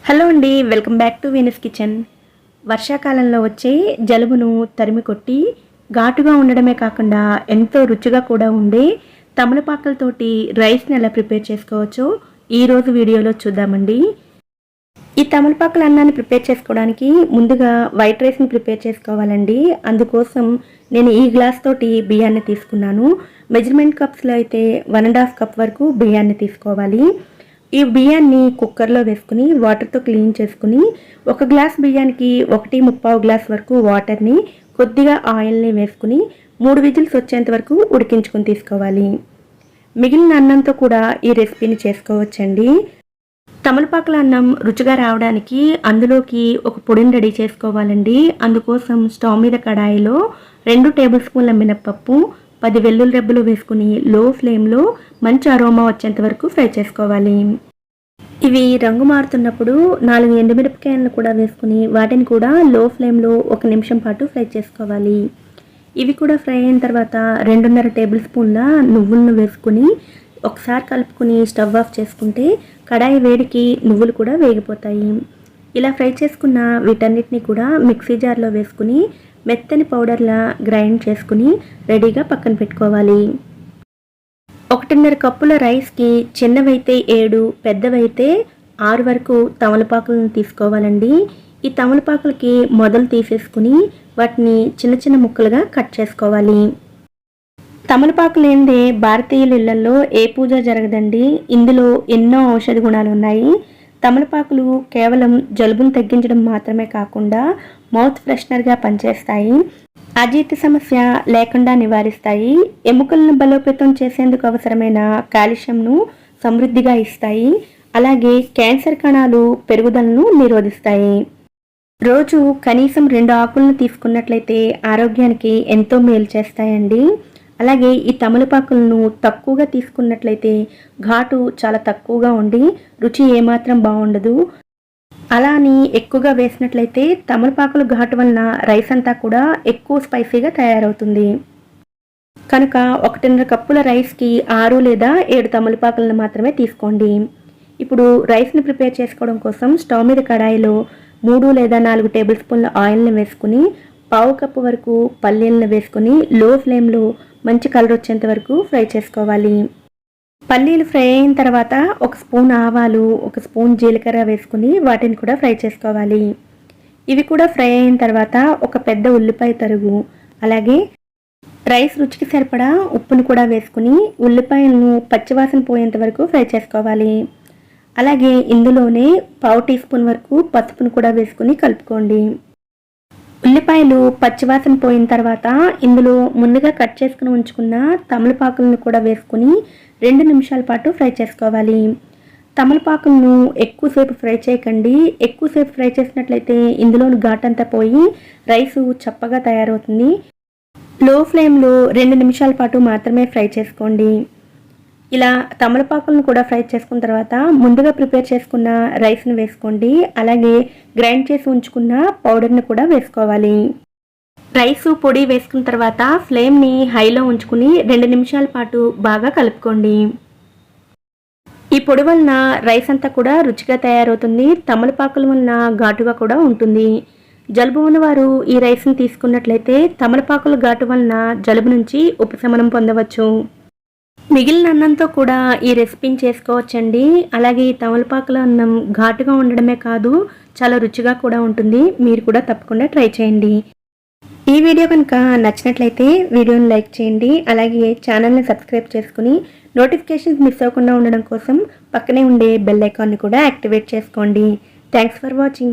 Hello అండి, welcome back to Venus kitchen. వర్షాకాలంలో వచ్చే జలుబును తరిమి కొట్టి ఘాటుగా ఉండడమే కాకుండా ఎంతో రుచిగా కూడా ఉండే తమలపాకులతోటి రైస్ని ఎలా ప్రిపేర్ చేసుకోవచ్చో ఈరోజు వీడియోలో చూద్దామండి. ఈ తమలపాకుల అన్నాన్ని ప్రిపేర్ చేసుకోవడానికి ముందుగా వైట్ రైస్ని ప్రిపేర్ చేసుకోవాలండి. అందుకోసం నేను ఈ గ్లాస్ తోటి బియ్యాన్ని తీసుకున్నాను. మెజర్మెంట్ కప్స్లో అయితే 1.5 కప్ వరకు బియ్యాన్ని తీసుకోవాలి. ఈ బియ్యాన్ని కుక్కర్లో వేసుకుని వాటర్తో క్లీన్ చేసుకుని ఒక గ్లాస్ బియ్యానికి 1.25 గ్లాస్ వరకు వాటర్ని కొద్దిగా ఆయిల్ని వేసుకుని 3 విజిల్స్ వచ్చేంత వరకు ఉడికించుకొని తీసుకోవాలి. మిగిలిన అన్నంతో కూడా ఈ రెసిపీని చేసుకోవచ్చండి. తమలపాకుల అన్నం రుచిగా రావడానికి అందులోకి ఒక పొడిని రెడీ చేసుకోవాలండి. అందుకోసం స్టవ్ మీద కడాయిలో 2 టేబుల్ స్పూన్ల మినప్పప్పు, 10 వెల్లుల్లి రెబ్బలు వేసుకుని లో ఫ్లేమ్లో మంచి అరోమా వచ్చేంత వరకు ఫ్రై చేసుకోవాలి. ఇవి రంగు మారుతున్నప్పుడు 4 ఎండుమిరపకాయలను కూడా వేసుకుని వాటిని కూడా లో ఫ్లేమ్లో 1 నిమిషం పాటు ఫ్రై చేసుకోవాలి. ఇవి కూడా ఫ్రై అయిన తర్వాత 2.5 టేబుల్ స్పూన్ల నువ్వులను వేసుకుని ఒకసారి కలుపుకుని స్టవ్ ఆఫ్ చేసుకుంటే కడాయి వేడికి నువ్వులు కూడా వేగిపోతాయి. ఇలా ఫ్రై చేసుకున్న వీటన్నిటిని కూడా మిక్సీ జార్లో వేసుకుని మెత్తని పౌడర్లా గ్రైండ్ చేసుకుని రెడీగా పక్కన పెట్టుకోవాలి. 1.5 కప్పుల రైస్కి చిన్నవైతే 7, పెద్దవైతే 6 వరకు తమలపాకులను తీసుకోవాలండి. ఈ తమలపాకులకి మొదలు తీసేసుకుని వాటిని చిన్న చిన్న ముక్కలుగా కట్ చేసుకోవాలి. తమలపాకు లేనిదే భారతీయుల ఇళ్లలో ఏ పూజ జరగదండి. ఇందులో ఎన్నో ఔషధ గుణాలు ఉన్నాయి. తమలపాకులు కేవలం జలుబును తగ్గించడం మాత్రమే కాకుండా మౌత్ ఫ్రెషనర్గా పనిచేస్తాయి. అజీర్తి సమస్య లేకుండా నివారిస్తాయి. ఎముకలను బలోపేతం చేసేందుకు అవసరమైన కాల్షియంను సమృద్ధిగా ఇస్తాయి. అలాగే క్యాన్సర్ కణాలు పెరుగుదలను నిరోధిస్తాయి. రోజు కనీసం 2 ఆకులను తీసుకున్నట్లయితే ఆరోగ్యానికి ఎంతో మేలు చేస్తాయండి. అలాగే ఈ తమలపాకులను తక్కువగా తీసుకున్నట్లయితే ఘాటు చాలా తక్కువగా ఉండి రుచి ఏమాత్రం బాగుండదు. అలా అని ఎక్కువగా వేసినట్లయితే తమలపాకుల ఘాటు వలన రైస్ అంతా కూడా ఎక్కువ స్పైసీగా తయారవుతుంది. కనుక 1.5 కప్పుల రైస్కి 6 లేదా 7 తమలపాకులను మాత్రమే తీసుకోండి. ఇప్పుడు రైస్ని ప్రిపేర్ చేసుకోవడం కోసం స్టవ్ మీద కడాయిలో 3 లేదా 4 టేబుల్ స్పూన్ల ఆయిల్ని వేసుకుని 1/2 కప్పు వరకు పల్లీలను వేసుకుని లో ఫ్లేమ్లో మంచి కలర్ వచ్చేంత వరకు ఫ్రై చేసుకోవాలి. పల్లీలు ఫ్రై అయిన తర్వాత 1 స్పూన్ ఆవాలు, 1 స్పూన్ జీలకర్ర వేసుకుని వాటిని కూడా ఫ్రై చేసుకోవాలి. ఇవి కూడా ఫ్రై అయిన తర్వాత ఒక పెద్ద ఉల్లిపాయ తరుగు, అలాగే రైస్ రుచికి సరిపడా ఉప్పును కూడా వేసుకుని ఉల్లిపాయలను పచ్చివాసన పోయేంత వరకు ఫ్రై చేసుకోవాలి. అలాగే ఇందులోనే 1/2 టీ స్పూన్ వరకు పసుపును కూడా వేసుకుని కలుపుకోండి. ఉల్లిపాయలు పచ్చివాసన పోయిన తర్వాత ఇందులో ముందుగా కట్ చేసుకుని ఉంచుకున్న తమలపాకులను కూడా వేసుకుని 2 నిమిషాల పాటు ఫ్రై చేసుకోవాలి. తమలపాకులను ఎక్కువసేపు ఫ్రై చేయకండి. ఎక్కువసేపు ఫ్రై చేసినట్లయితే ఇందులోని ఘాటంతా పోయి రైసు చప్పగా తయారవుతుంది. లో ఫ్లేమ్లో 2 నిమిషాల పాటు మాత్రమే ఫ్రై చేసుకోండి. ఇలా తమలపాకులను కూడా ఫ్రై చేసుకున్న తర్వాత ముందుగా ప్రిపేర్ చేసుకున్న రైస్ని వేసుకోండి. అలాగే గ్రైండ్ చేసి ఉంచుకున్న పౌడర్ని కూడా వేసుకోవాలి. రైసు పొడి వేసుకున్న తర్వాత ఫ్లేమ్ని హైలో ఉంచుకుని 2 నిమిషాల పాటు బాగా కలుపుకోండి. ఈ పొడి వలన రైస్ అంతా కూడా రుచిగా తయారవుతుంది. తమలపాకుల వలన ఘాటుగా కూడా ఉంటుంది. జలుబు ఉన్నవారు ఈ రైస్ని తీసుకున్నట్లయితే తమలపాకుల ఘాటు వలన జలుబు నుంచి ఉపశమనం పొందవచ్చు. మిగిలిన అన్నంతో కూడా ఈ రెసిపీని చేసుకోవచ్చండి. అలాగే ఈ తమలపాకుల అన్నం ఘాటుగా ఉండడమే కాదు, చాలా రుచిగా కూడా ఉంటుంది. మీరు కూడా తప్పకుండా ట్రై చేయండి. ఈ వీడియో కనుక నచ్చినట్లయితే వీడియోని లైక్ చేయండి. అలాగే ఛానల్ని సబ్స్క్రైబ్ చేసుకుని నోటిఫికేషన్స్ మిస్ అవ్వకుండా ఉండడం కోసం పక్కనే ఉండే బెల్ ఐకాన్ని కూడా యాక్టివేట్ చేసుకోండి. Thanks for watching.